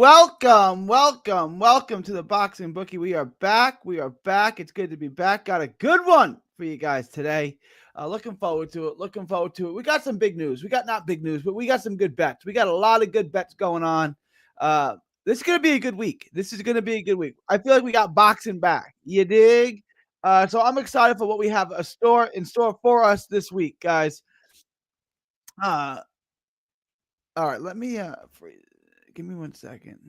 Welcome to the Boxing Bookie. We are back. It's good to be back. Got a good one for you guys today. Looking forward to it. We got some big news. We got not big news, but we got some good bets. We got a lot of good bets going on. This is going to be a good week. I feel like we got boxing back. You dig? So I'm excited for what we have in store for us this week, guys. All right, let me give me 1 second.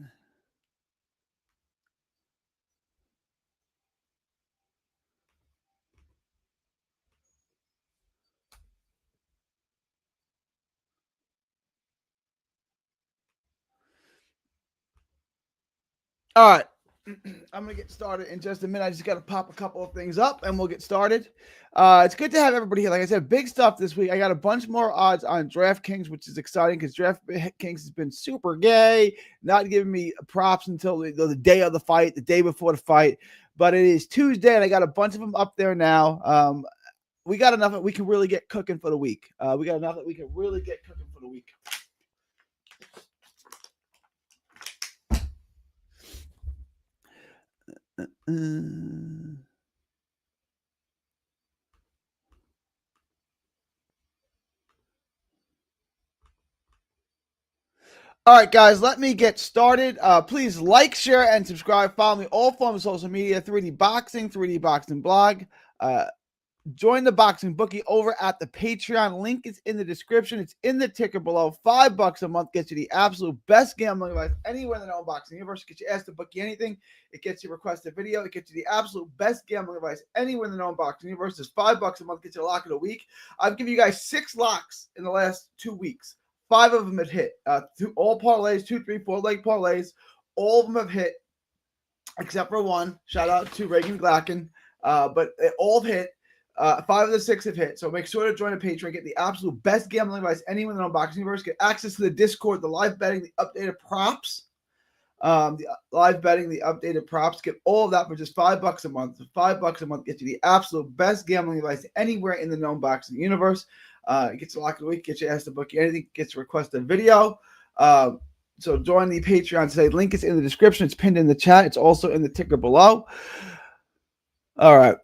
All right. I'm going to get started in just a minute. I just got to pop a couple of things up and we'll get started. It's good to have everybody here. Like I said, big stuff this week. I got a bunch more odds on DraftKings, which is exciting because DraftKings has been super gay, not giving me props until the day of the fight, the day before the fight. But it is Tuesday and I got a bunch of them up there now. We got enough that we can really get cooking for the week. All right, guys, let me get started. Please like, share, and subscribe. Follow me all forms of social media, 3D Boxing blog. Join the Boxing Bookie over at the Patreon. Link is in the description. It's in the ticker below. $5 a month gets you the absolute best gambling advice anywhere in the known boxing universe. Gets you asked to bookie anything. It gets you requested video. It gets you the absolute best gambling advice anywhere in the known boxing universe. It's $5 a month gets you a lock of the week. I've given you guys 6 locks in the last 2 weeks. 5 of them have hit. All parlays, 2, 3, 4 leg parlays. All of them have hit except for one. Shout out to Reagan Glacken. But they all have hit. 5 of the 6 have hit. So make sure to join the Patreon. Get the absolute best gambling advice anywhere in the unboxing universe. Get access to the Discord, the live betting, the updated props. The updated props. Get all of that for just $5 a month. So $5 a month gets you the absolute best gambling advice anywhere in the known boxing universe. Gets a lock of the week. Get your ass to book anything. Gets a requested video. So join the Patreon today. Link is in the description. It's pinned in the chat. It's also in the ticker below. All right.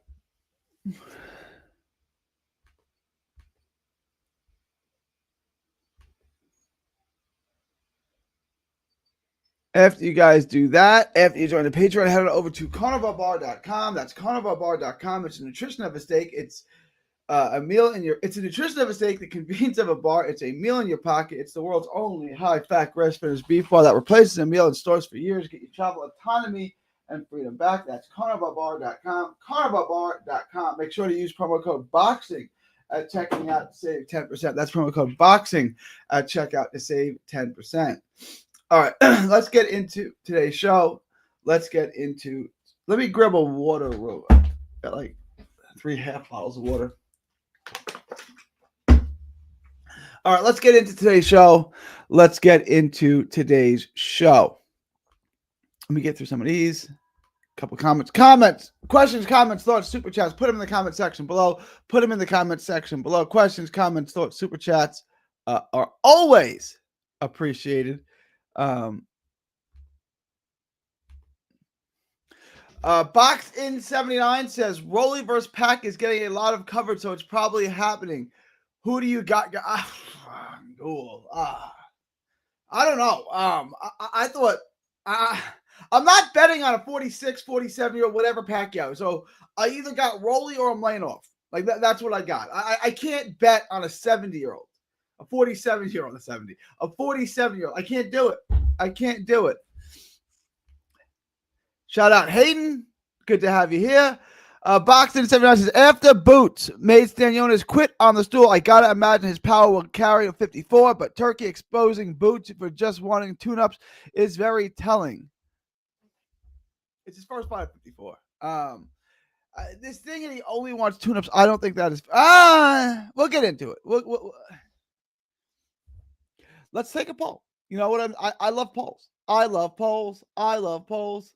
After you guys do that, after you join the Patreon, head on over to carnivalbar.com. That's carnivalbar.com. It's a nutrition of a steak. It's a meal in your. It's a nutrition of a steak. The convenience of a bar. It's a meal in your pocket. It's the world's only high-fat, grass-finished beef bar that replaces a meal in stores for years. Get your travel autonomy and freedom back. That's carnivalbar.com. Carnivalbar.com. Make sure to use promo code BOXING at checking out to save 10%. That's promo code BOXING at checkout to save 10%. All right, let's get into today's show. Let me grab a water real quick. Got like 3 half bottles of water. All right, let's get into today's show. Let me get through some of these. Couple comments, questions, comments, thoughts, super chats. Put them in the comment section below. Questions, comments, thoughts, super chats are always appreciated. Box in 79 says Rolly versus Pack is getting a lot of coverage, so it's probably happening. Who do you got? I don't know. I thought I'm not betting on a 46, 47-year-old, whatever Pacquiao. So I either got Rolly or I'm laying off. Like that's what I got. I can't bet on a 70-year-old. A 47-year-old, a 70. A 47-year-old. I can't do it. Shout out Hayden. Good to have you here. Boxing 79 says, after Boots made Stanionis quit on the stool, I got to imagine his power will carry a 54, but Turkey exposing Boots for just wanting tune-ups is very telling. It's his first fight at 54. This thing that he only wants tune-ups, I don't think that is... we'll get into it. Let's take a poll. You know what? I love polls. I love polls.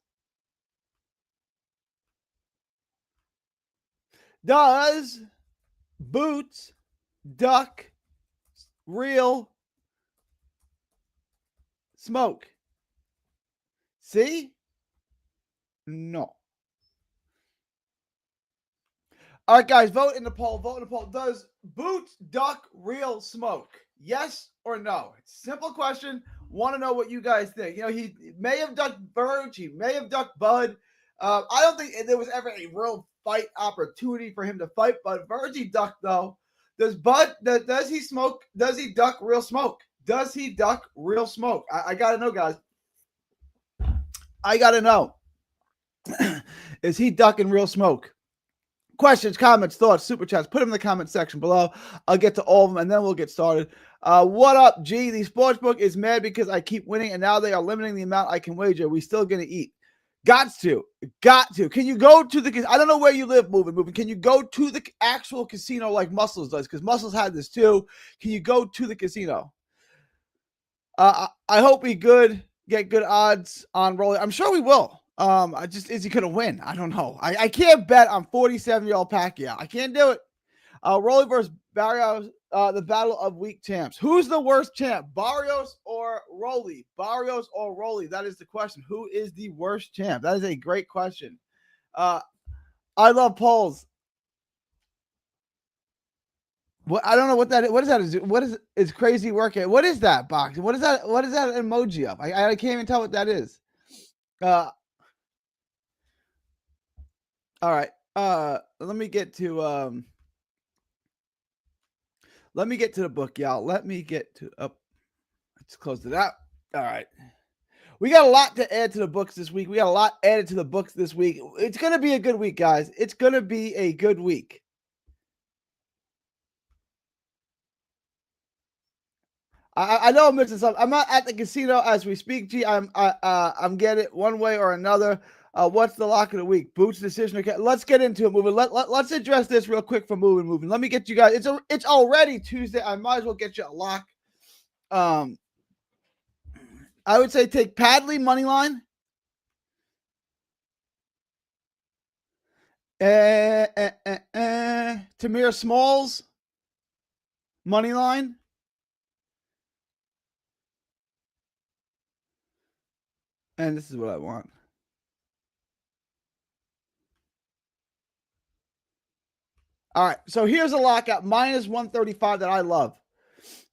Does Boots duck real smoke? See? No. All right, guys, vote in the poll. Vote in the poll. Does Boots duck real smoke? Yes or no? It's a simple question. Want to know what you guys think. You know, he may have ducked Verge. He may have ducked Bud. I don't think there was ever a real fight opportunity for him to fight, but Verge he ducked, though. Does Bud, does he smoke? Does he duck real smoke? Does he duck real smoke? I got to know, guys. I got to know. Is he ducking real smoke? Questions, comments, thoughts, super chats, put them in the comment section below. I'll get to all of them and then we'll get started. What up, G? The sportsbook is mad because I keep winning and now they are limiting the amount I can wager. We still going to eat. Got to. Can you go to the, I don't know where you live, moving. Can you go to the actual casino like Muscles does? Because Muscles had this too. Can you go to the casino? I hope we get good odds on rolling. I'm sure we will. Is he gonna win? I don't know. I can't bet on 47-year-old Pacquiao. I can't do it. Rolly versus Barrios, the battle of weak champs. Who's the worst champ? Barrios or Rolly? Barrios or Rolly? That is the question. Who is the worst champ? That is a great question. I love polls. What I don't know what that is. What is that? What is crazy working? What is that box? What is that? What is that emoji of? I can't even tell what that is. All right. Let me get to the book, y'all. Let me get to up. Let's close it out. All right. We got a lot to add to the books this week. We got a lot added to the books this week. It's gonna be a good week, guys. It's gonna be a good week. I know I'm missing something. I'm not at the casino as we speak. G, I'm getting it one way or another. What's the lock of the week? Boots decision. Okay, let's get into it. Moving. Let's address this real quick for moving. Let me get you guys. It's already Tuesday. I might as well get you a lock. I would say take Padley money line. Tamir Smalls money line. And this is what I want. All right, so here's a lockout minus 135 that I love.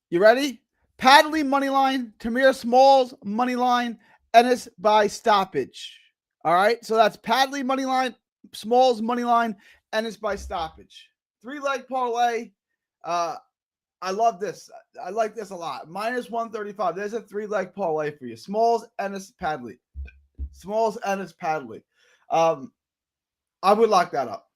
You ready? Padley money line, Tamir Smalls money line, Ennis by stoppage. All right, so that's Padley money line, Smalls money line, Ennis by stoppage. 3-leg parlay. I love this. I like this a lot. Minus 135. There's a 3-leg parlay for you. Smalls, Ennis, Padley. Smalls, Ennis, Padley. I would lock that up.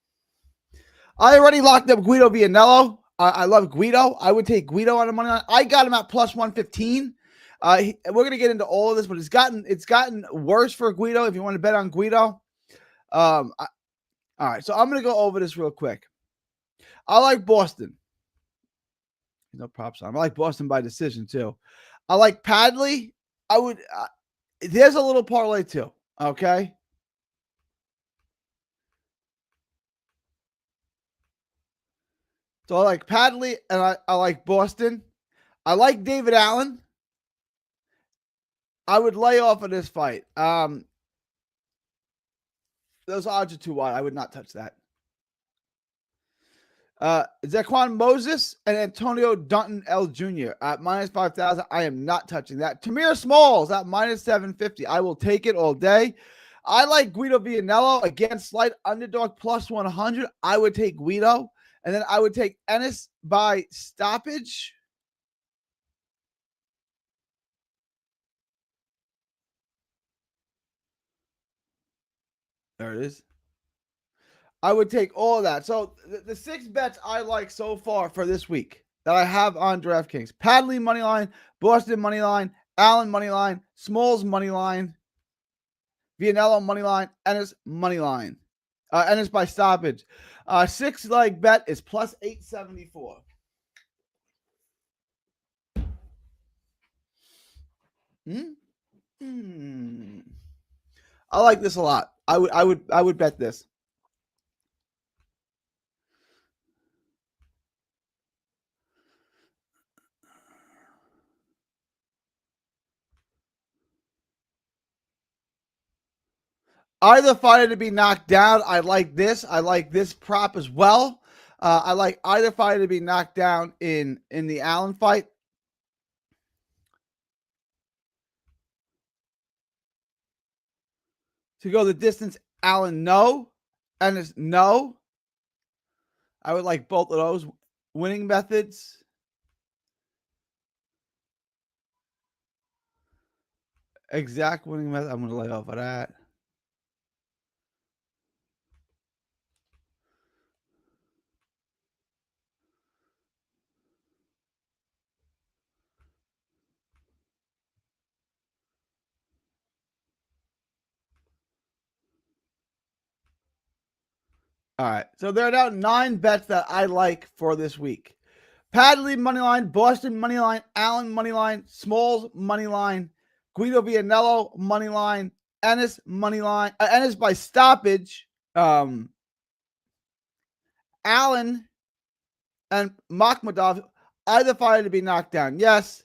I already locked up Guido Vianello. I love Guido. I would take Guido on the money line. I got him at plus 115. We're gonna get into all of this, but it's gotten worse for Guido. If you want to bet on Guido, all right. So I'm gonna go over this real quick. I like Boston. No props on. I like Boston by decision too. I like Padley. I would. There's a little parlay too. Okay. So I like Padley and I like Boston. I like David Allen. I would lay off of this fight. Those odds are too wide. I would not touch that. Zaquan Moses and Antonio Dunton L. Jr. at minus 5,000. I am not touching that. Tamir Smalls at minus 750. I will take it all day. I like Guido Vianello against slight underdog plus 100. I would take Guido. And then I would take Ennis by stoppage. There it is. I would take all of that. So the 6 bets I like so far for this week that I have on DraftKings: Padley money line, Boston money line, Allen money line, Smalls money line, Vianello money line, Ennis money line. Ennis by stoppage. 6-leg bet is plus 874. I like this a lot. I would bet this. Either fighter to be knocked down. I like this. I like this prop as well. I like either fighter to be knocked down in the Allen fight. To go the distance, Allen, no. Ennis, no. I would like both of those winning methods. Exact winning method. I'm going to lay off of that. All right. So there are now 9 bets that I like for this week. Padley moneyline, Boston moneyline, Allen moneyline, Smalls moneyline, Guido Vianello moneyline, Ennis moneyline, Ennis by stoppage, Allen and Makhmadov, either fighter to be knocked down. Yes.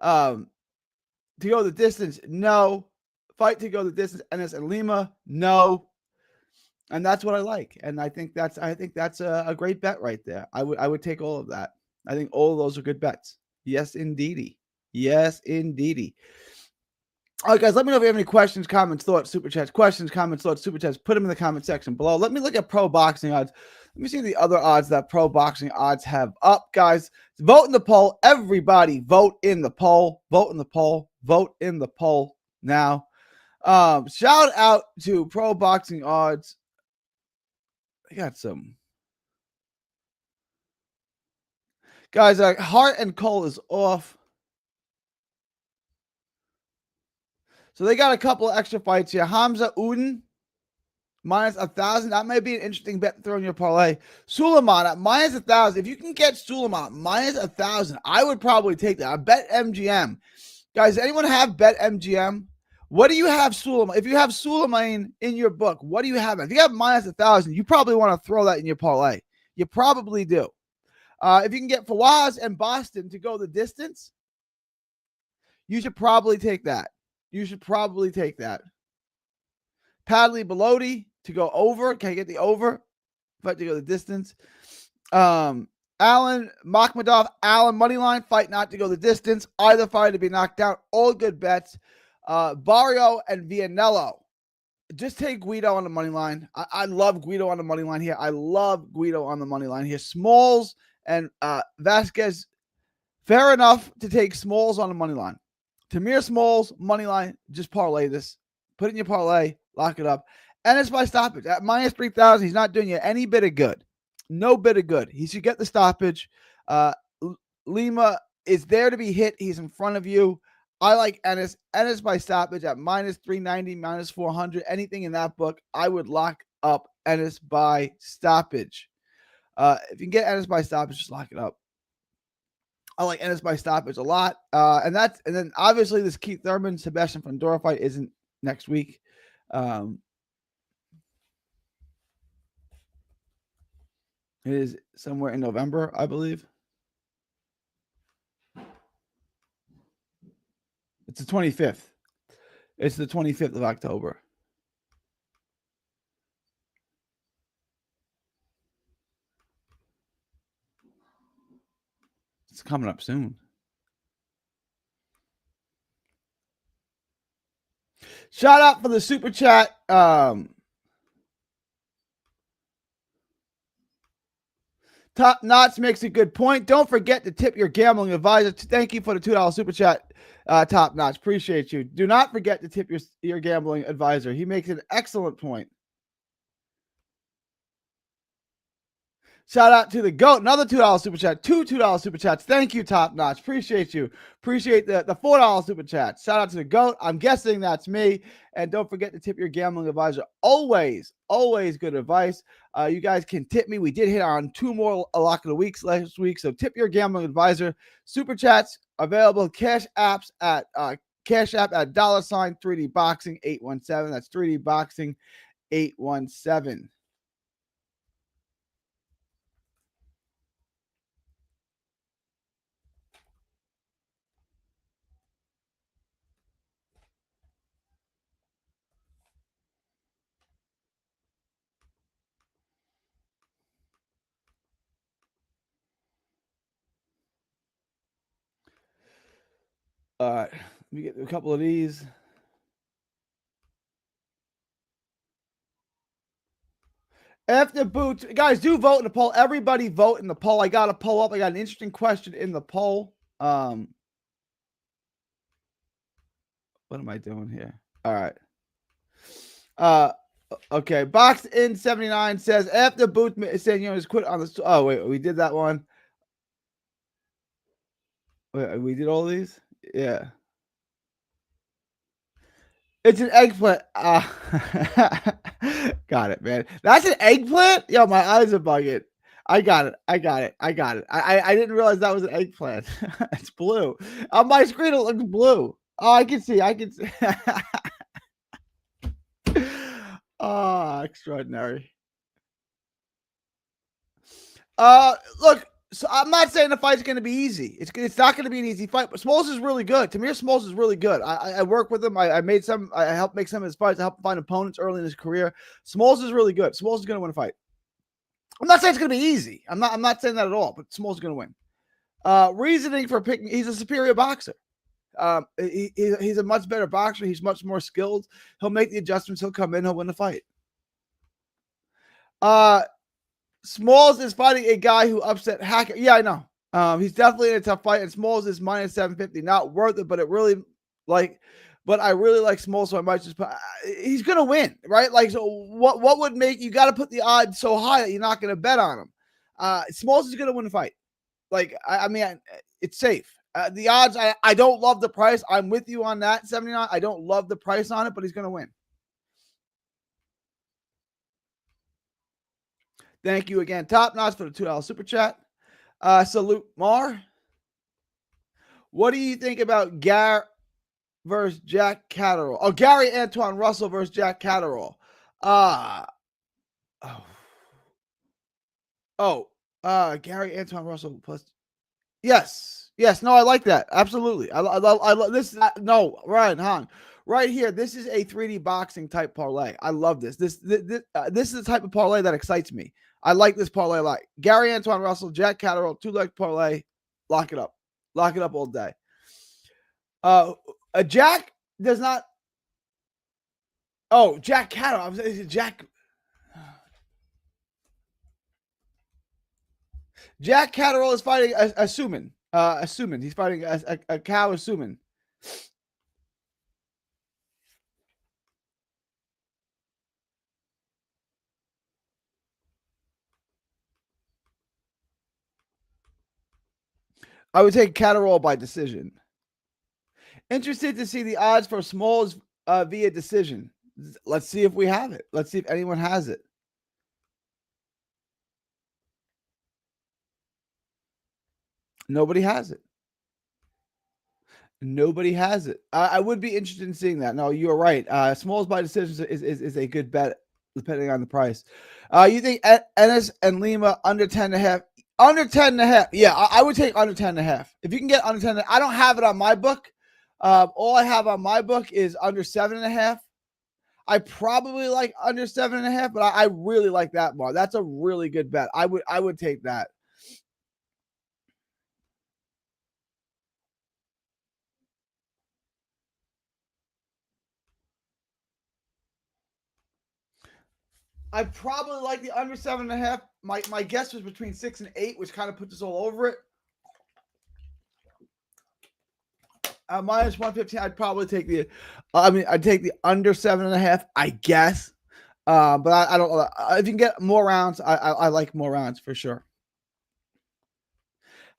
To go the distance, no. Fight to go the distance, Ennis and Lima, no. And that's what I like. And I think that's a great bet right there. I would take all of that. I think all of those are good bets. Yes, indeedy. Yes, indeedy. All right, guys, let me know if you have any questions, comments, thoughts, super chats, questions, comments, thoughts, super chats. Put them in the comment section below. Let me look at pro boxing odds. Let me see the other odds that pro boxing odds have up, guys. Vote in the poll. Everybody vote in the poll. Vote in the poll. Vote in the poll now. Shout out to pro boxing odds. I got some. Guys, Hart and Cole is off. So they got a couple of extra fights here. Hamza Uden, minus 1,000. That might be an interesting bet to throw in your parlay. Suleiman at minus 1,000. If you can get Suleiman minus 1,000, I would probably take that. I bet MGM. Guys, anyone have bet MGM? What do you have Suleiman? If you have Suleiman in your book, what do you have? If you have minus 1,000, you probably want to throw that in your parlay. You probably do. If you can get Fawaz and Boston to go the distance, you should probably take that. You should probably take that. Padley Bellotti to go over. Can I get the over? Fight to go the distance. Allen Makhmadov, Allen moneyline, fight not to go the distance. Either fight to be knocked down. All good bets. Barrio and Vianello. Just take Guido on the money line. I love Guido on the money line here. I love Guido on the money line here. Smalls and Vasquez. Fair enough to take Smalls on the money line. Tamir Smalls, money line. Just parlay this. Put it in your parlay. Lock it up. And it's by stoppage. At minus 3,000, he's not doing you any bit of good. No bit of good. He should get the stoppage. Lima is there to be hit. He's in front of you. I like Ennis. Ennis by stoppage at minus 390, minus 400. Anything in that book, I would lock up Ennis by stoppage. If you can get Ennis by stoppage, just lock it up. I like Ennis by stoppage a lot. And then obviously this Keith Thurman, Sebastian Fundora fight isn't next week. It is somewhere in November, I believe. It's the 25th. It's the 25th of October. It's coming up soon. Shout out for the super chat. Top Notch makes a good point. Don't forget to tip your gambling advisor. Thank you for the $2 super chat, Top Notch. Appreciate you. Do not forget to tip your gambling advisor. He makes an excellent point. Shout out to the GOAT. Another $2 super chat. Two $2 super chats. Thank you, Top Notch. Appreciate you. Appreciate the $4 super chat. Shout out to the GOAT. I'm guessing that's me. And don't forget to tip your gambling advisor. Always, always good advice. You guys can tip me. We did hit on 2 more Lock of the Weeks last week. So tip your gambling advisor. Super chats available. Cash apps at Cash App at $ 3D Boxing 817. That's 3D Boxing 817. All right. Let me get a couple of these. After Boots, guys, do vote in the poll. Everybody vote in the poll. I got a poll up. I got an interesting question in the poll. What am I doing here? All right. Okay. Box in 79 says after Boots saying is quit on the. Oh wait, we did that one. Wait, we did all these. Yeah. It's an eggplant. Got it, man. That's an eggplant? Yo, my eyes are bugging. I got it. I didn't realize that was an eggplant. It's blue. On my screen, it looks blue. Oh, I can see. Oh, extraordinary. Look, so I'm not saying the fight's going to be easy. It's not going to be an easy fight, but Smalls is really good. Tamir Smalls is really good. I work with him. I helped make some of his fights. I helped find opponents early in his career. Smalls is really good. Smalls is going to win a fight. I'm not saying it's going to be easy. I'm not saying that at all, but Smalls is going to win. Reasoning for picking, he's a superior boxer. He's a much better boxer. He's much more skilled. He'll make the adjustments. He'll come in. He'll win the fight. Smalls is fighting a guy who upset Hacker. Yeah, I know. He's definitely in a tough fight, and Smalls is minus 750. Not worth it, but it really but I really like Smalls, so I might just put. He's gonna win, right? Like, so what would make you got to put the odds so high that you're not gonna bet on him? Smalls is gonna win the fight. Like, I mean, it's safe. The odds, I don't love the price. I'm with you on that 79. I don't love the price on it, but he's gonna win. Thank you again, Top Notch, for the $2 super chat. Salute Mar. What do you think about Gary versus Jack Catterall? Oh, Gary Antoine Russell versus Jack Catterall. Gary Antoine Russell plus. Yes. No, I like that. Absolutely. I love this. No, Ryan Hong. Right here, this is a 3D boxing type parlay. I love this. This is the type of parlay that excites me. I like this parlay a lot. Gary Antoine Russell, Jack Catterall, 2-leg parlay. Lock it up. Lock it up all day. Jack does not. Oh, Jack Catterall. Jack Catterall is fighting a Suman. He's fighting a cow Suman. I would take Catterall by decision. Interested to see the odds for Smalls via decision. Let's see if we have it. Let's see if anyone has it. Nobody has it. Nobody has it. I would be interested in seeing that. No, you're right. Smalls by decision is a good bet, depending on the price. You think Ennis and Lima under 10.5? Under 10.5. Yeah, I would take under 10.5. If you can get under 10, I don't have it on my book. All I have on my book is under 7.5. I probably like under 7.5, but I really like that more. That's a really good bet. I would take that. I probably like the under 7.5. My guess was between 6 and 8, which kind of puts us all over it. Minus 115. I'd probably take the. I'd take the under 7.5. I guess. But I don't know. If you can get more rounds, I like more rounds for sure.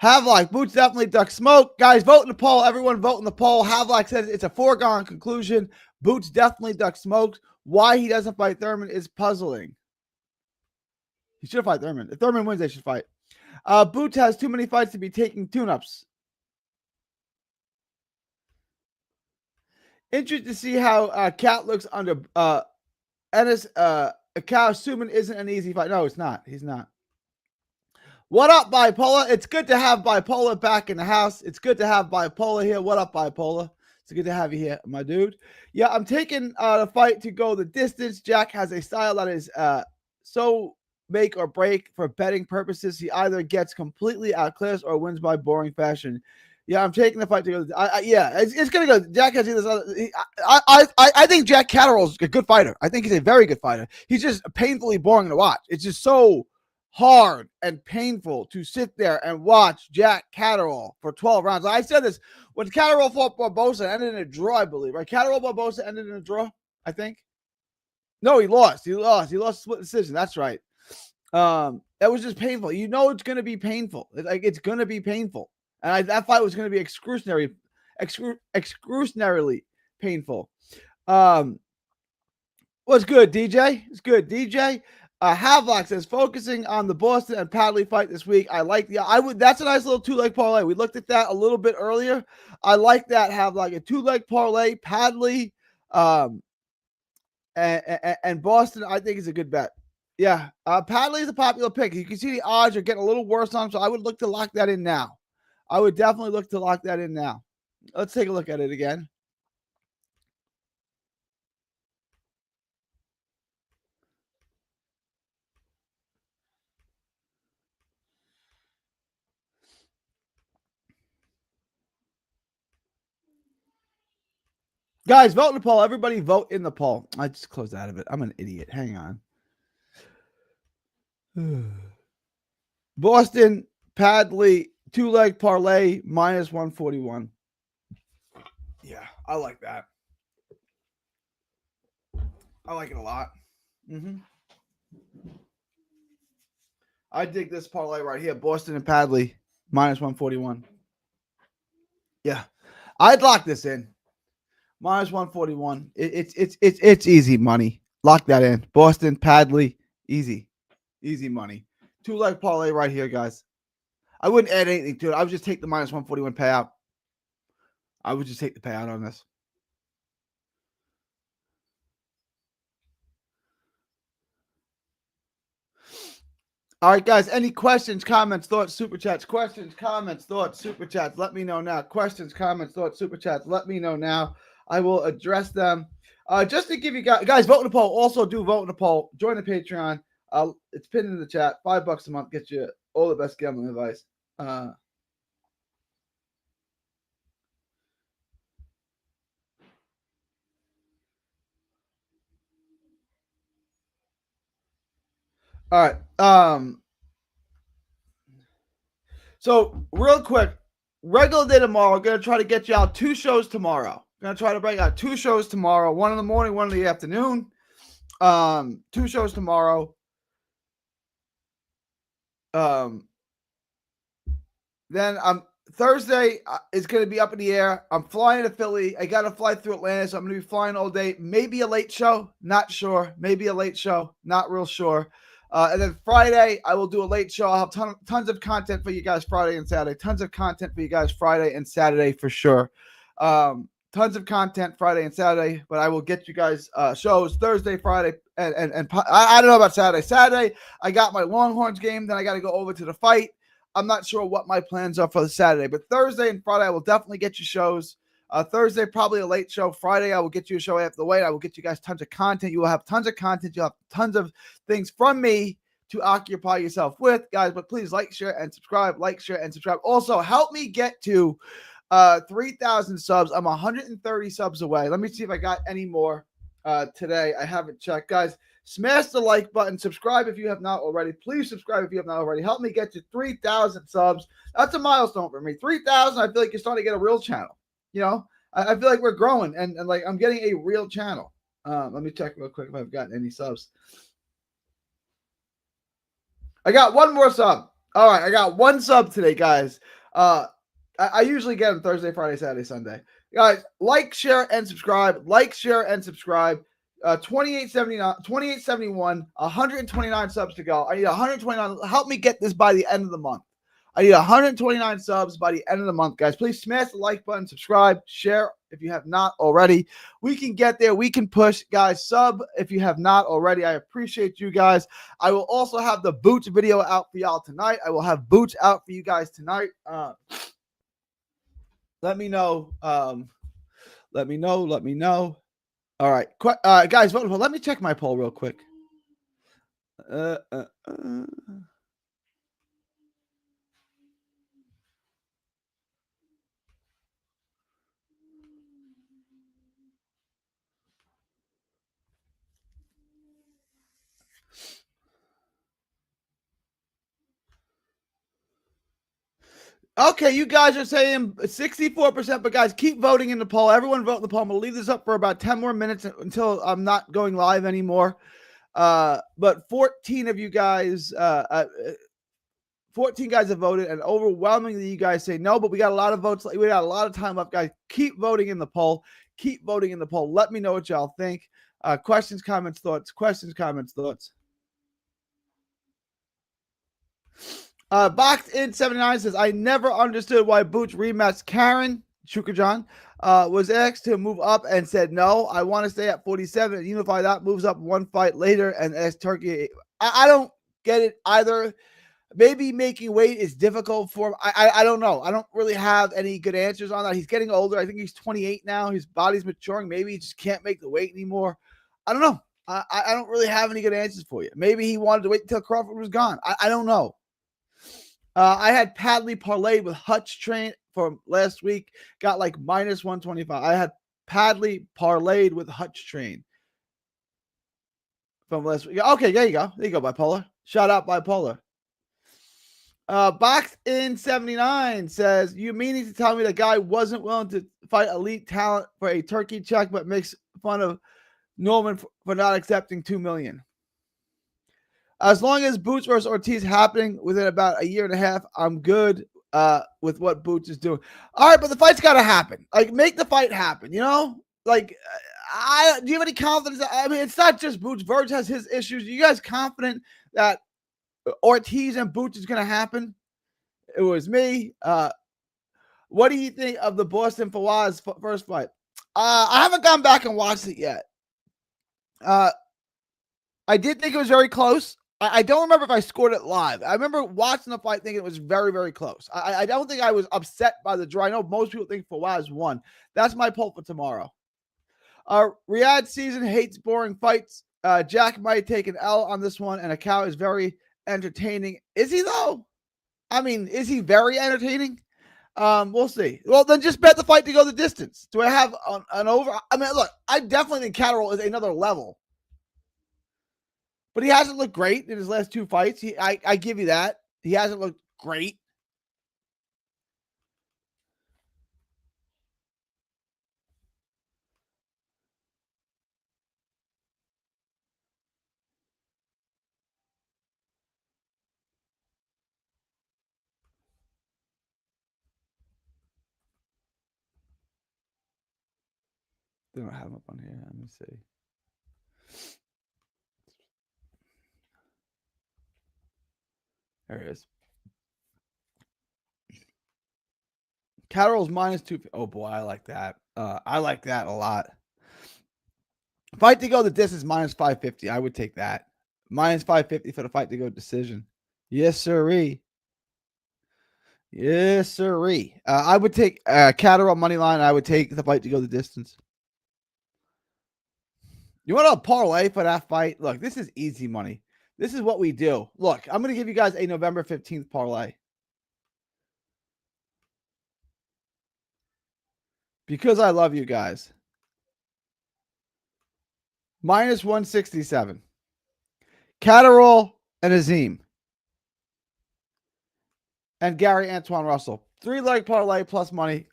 Havlock, Boots definitely duck smoke. Guys, vote in the poll. Everyone vote in the poll. Havlock says it's a foregone conclusion. Boots definitely duck smokes. Why he doesn't fight Thurman is puzzling. He should fight Thurman. If Thurman wins, they should fight. Boots has too many fights to be taking tune-ups. Interested to see how Cat looks under Ennis. Cal Suman isn't an easy fight. No, it's not. He's not. What up, Bipolar? It's good to have Bipolar back in the house. It's good to have Bipolar here. What up, Bipolar? It's good to have you here, my dude. Yeah, I'm taking the fight to go the distance. Jack has a style that is so make or break for betting purposes. He either gets completely outclassed or wins by boring fashion. Yeah, I'm taking the fight to go. Yeah, it's gonna go. Jack has this. I think Jack Catterall's a good fighter. I think he's a very good fighter. He's just painfully boring to watch. It's just so hard and painful to sit there and watch Jack Catterall for 12 rounds. I said this when Catterall fought Barbosa, ended in a draw, I believe. Right? Catterall Barbosa ended in a draw, I think. No, he lost. He lost split decision. That's right. That was just painful. You know it's going to be painful. It's going to be painful. And that fight was going to be excruciatingly painful. What's good, DJ? It's good, DJ. Havlock says focusing on the Boston and Padley fight this week. I like that's a nice little 2-leg parlay. We looked at that a little bit earlier. I like that. Havlock, a 2-leg parlay. Padley, and Boston, I think is a good bet. Yeah, Padley is a popular pick. You can see the odds are getting a little worse on him, so I would look to lock that in now. I would definitely look to lock that in now. Let's take a look at it again. Guys, vote in the poll. Everybody vote in the poll. I just closed out of it. I'm an idiot. Hang on. Boston, Padley, 2-leg parlay, minus 141. Yeah, I like that. I like it a lot. I dig this parlay right here. Boston and Padley, minus 141. Yeah, I'd lock this in. Minus 141. It's easy money. Lock that in. Boston, Padley, easy money. 2-leg parlay right here, guys. I wouldn't add anything to it. I would just take the minus 141 payout. I would just take the payout on this. All right, guys. Any questions, comments, thoughts, super chats? Questions, comments, thoughts, super chats. Let me know now. Questions, comments, thoughts, super chats. Let me know now. I will address them. Just to give you guys vote in the poll. Also, do vote in the poll. Join the Patreon. It's pinned in the chat. $5 a month gets you all the best gambling advice. All right. So real quick, regular day tomorrow. Gonna try to get you out 2 shows tomorrow. Gonna try to bring out 2 shows tomorrow. 1 in the morning, 1 in the afternoon. 2 shows tomorrow. Then Thursday is going to be up in the air. I'm flying to Philly. I got to fly through Atlanta, so I'm going to be flying all day. Maybe a late show. Not sure. Maybe a late show. Not real sure. And then Friday, I will do a late show. I'll have tons of content for you guys Friday and Saturday. Tons of content for you guys Friday and Saturday for sure. Tons of content Friday and Saturday, but I will get you guys shows Thursday, Friday, and I don't know about Saturday. Saturday, I got my Longhorns game. Then I got to go over to the fight. I'm not sure what my plans are for the Saturday, but Thursday and Friday, I will definitely get you shows. Thursday, probably a late show. Friday, I will get you a show after the weight. I will get you guys tons of content. You will have tons of content. You'll have tons of things from me to occupy yourself with, guys. But please like, share, and subscribe. Like, share, and subscribe. Also, help me get to 3,000 subs. I'm 130 subs away. Let me see if I got any more today. I haven't checked, guys. Smash the like button. Subscribe if you have not already. Please subscribe if you have not already. Help me get to 3,000 subs. That's a milestone for me. 3,000, I feel like you're starting to get a real channel. You know, I feel like we're growing and like I'm getting a real channel. Let me check real quick if I've gotten any subs. I got 1 more sub. All right, I got 1 sub today, guys. I usually get them Thursday, Friday, Saturday, Sunday. Guys, like, share, and subscribe. Like, share, and subscribe. 2871, 129 subs to go. I need 129. Help me get this by the end of the month. I need 129 subs by the end of the month, guys. Please smash the like button, subscribe, share if you have not already. We can get there. We can push, guys. Sub if you have not already. I appreciate you guys. I will also have the Boots video out for y'all tonight. I will have Boots out for you guys tonight. Let me know. Let me know. All right, guys, vote. Let me check my poll real quick. Okay, you guys are saying 64%, but guys, keep voting in the poll. Everyone vote in the poll. I'm going to leave this up for about 10 more minutes until I'm not going live anymore. But 14 of you guys, 14 guys have voted, and overwhelmingly you guys say no, but we got a lot of votes. We got a lot of time left, guys. Keep voting in the poll. Keep voting in the poll. Let me know what y'all think. Questions, comments, thoughts. Questions, comments, thoughts. Boxed in 79 says, I never understood why Boots rematched Karen Shukajan was asked to move up and said no. I want to stay at 47. Unify that moves up one fight later and asked Turkey. I don't get it either. Maybe making weight is difficult for him. I don't know. I don't really have any good answers on that. He's getting older. I think he's 28 now. His body's maturing. Maybe he just can't make the weight anymore. I don't know. I don't really have any good answers for you. Maybe he wanted to wait until Crawford was gone. I don't know. I had Padley parlayed with Hutch Train from last week. Got like minus 125. I had Padley parlayed with Hutch Train from last week. Okay, there you go. There you go, Bipolar. Shout out, Bipolar. Box in 79 says, you meaning to tell me the guy wasn't willing to fight elite talent for a turkey check, but makes fun of Norman for not accepting $2 million? As long as Boots versus Ortiz happening within about a year and a half, I'm good with what Boots is doing. All right, but the fight's got to happen. Like, make the fight happen, you know? Like, do you have any confidence? I mean, it's not just Boots. Verge has his issues. Are you guys confident that Ortiz and Boots is going to happen? It was me. What do you think of the Boston Fawaz first fight? I haven't gone back and watched it yet. I did think it was very close. I don't remember if I scored it live. I remember watching the fight thinking it was very, very close. I don't think I was upset by the draw. I know most people think Fawaz won. That's my poll for tomorrow. Riyadh season hates boring fights. Jack might take an L on this one, and a cow is very entertaining. Is he, though? I mean, is he very entertaining? We'll see. Well, then just bet the fight to go the distance. Do I have an over? I mean, look, I definitely think Catterall is another level. But he hasn't looked great in his last two fights. I give you that. He hasn't looked great. They don't have him up on here. Let me see. There it is. Catterall's minus 2. Oh, boy, I like that. I like that a lot. Fight to go the distance, minus 550. I would take that. Minus 550 for the fight to go decision. Yes, sirree. Yes, sirree. I would take Catterall money line. I would take the fight to go the distance. You want a parlay for that fight? Look, this is easy money. This is what we do. Look, I'm going to give you guys a November 15th parlay. Because I love you guys. Minus 167. Catterall and Azim. And Gary Antoine Russell. 3-leg parlay plus money.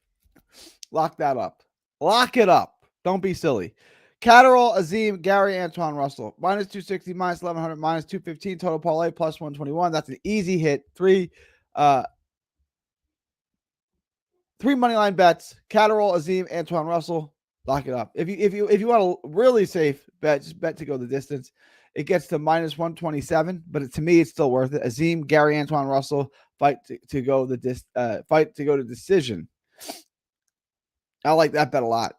Lock that up. Lock it up. Don't be silly. Catterall, Azim, Gary Antoine Russell. Minus 260, minus 1100, minus 215. Total parlay plus 121. That's an easy hit. Three money line bets. Catterall, Azim, Antoine Russell. Lock it up. If you want a really safe bet, just bet to go the distance. It gets to minus 127, but to me, it's still worth it. Azim, Gary Antoine Russell, fight to go to decision. I like that bet a lot.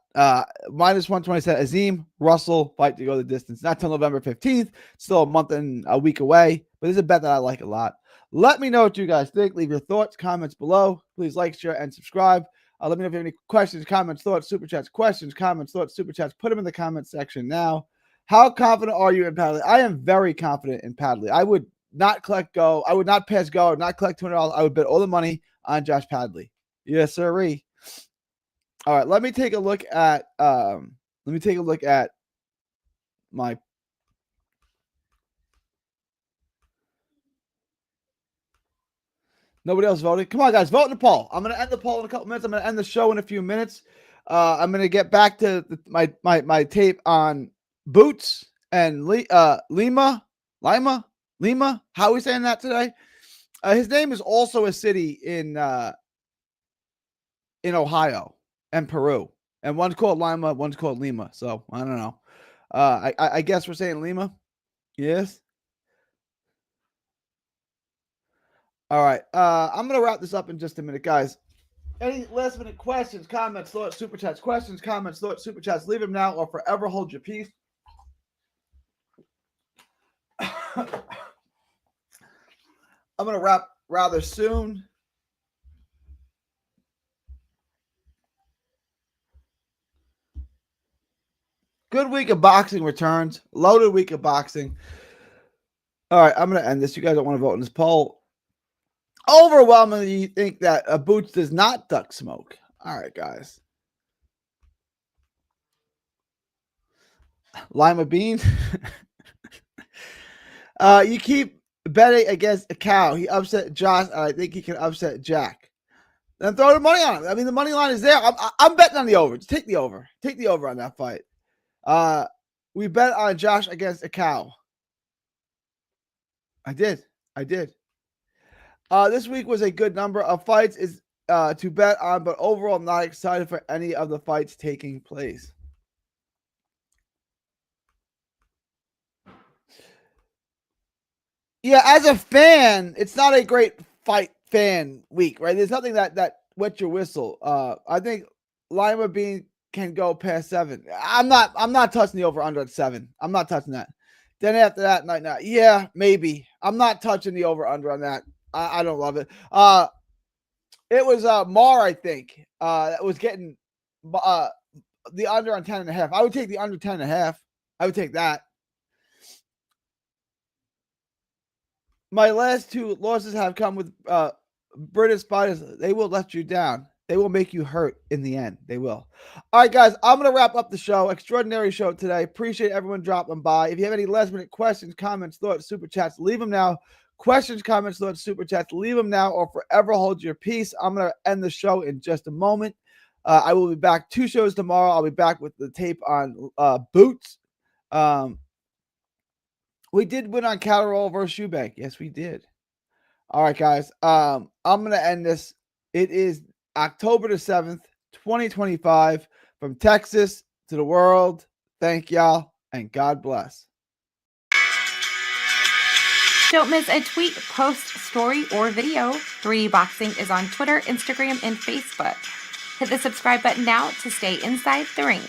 Minus 127. Azim, Russell, fight to go the distance. Not till November 15th. Still a month and a week away, but it's a bet that I like a lot. Let me know what you guys think. Leave your thoughts, comments below. Please like, share, and subscribe. Let me know if you have any questions, comments, thoughts, super chats, questions, comments, thoughts, super chats. Put them in the comments section now. How confident are you in Padley? I am very confident in Padley. I would not collect go. I would not pass go. I would not collect $200. I would bet all the money on Josh Padley. Yes, sirree. All right, let me take a look at my Nobody else voted. Come on, guys, vote in the poll. I'm going to end the poll in a couple minutes. I'm going to end the show in a few minutes. I'm going to get back to my tape on Boots and Lima. How are we saying that today? His name is also a city in Ohio and Peru, and one's called Lima, one's called Lima. So I don't know. I guess we're saying Lima. Yes. All right. I'm gonna wrap this up in just a minute, guys. Any last minute questions, comments, thoughts, super chats, questions, comments, thoughts, super chats, leave them now or forever hold your peace. I'm gonna wrap rather soon. Good week of boxing returns. Loaded week of boxing. All right, I'm going to end this. You guys don't want to vote in this poll. Overwhelmingly, you think that Boots does not duck smoke. All right, guys. Lima Bean. You keep betting against a cow. He upset Josh, and I think he can upset Jack. Then throw the money on him. I mean, the money line is there. I'm betting on the over. Just take the over. Take the over on that fight. We bet on Josh against a cow. I did. This week was a good number of fights is to bet on, but overall, I'm not excited for any of the fights taking place. Yeah, as a fan, it's not a great fight fan week, right? There's nothing that wets your whistle. I think Lima Bean can go past 7. I'm not touching the over under at 7. I'm not touching that. Then after that, night, yeah, maybe. I'm not touching the over under on that. I don't love it. It was Mar, I think, that was getting the under on 10.5. I would take the under 10.5. I would take that. My last 2 losses have come with British fighters. They will let you down. They will make you hurt in the end. They will. All right, guys, I'm going to wrap up the show. Extraordinary show today. Appreciate everyone dropping by. If you have any last-minute questions, comments, thoughts, super chats, leave them now. Questions, comments, thoughts, super chats, leave them now or forever hold your peace. I'm going to end the show in just a moment. I will be back 2 shows tomorrow. I'll be back with the tape on Boots. We did win on Catterall versus Eubank. Yes, we did. All right, guys. I'm going to end this. It is October the 7th, 2025. From Texas to the world. Thank y'all, and God bless. Don't miss a tweet, post, story, or video. 3D Boxing is on Twitter, Instagram, and Facebook. Hit the subscribe button now to stay inside the ring.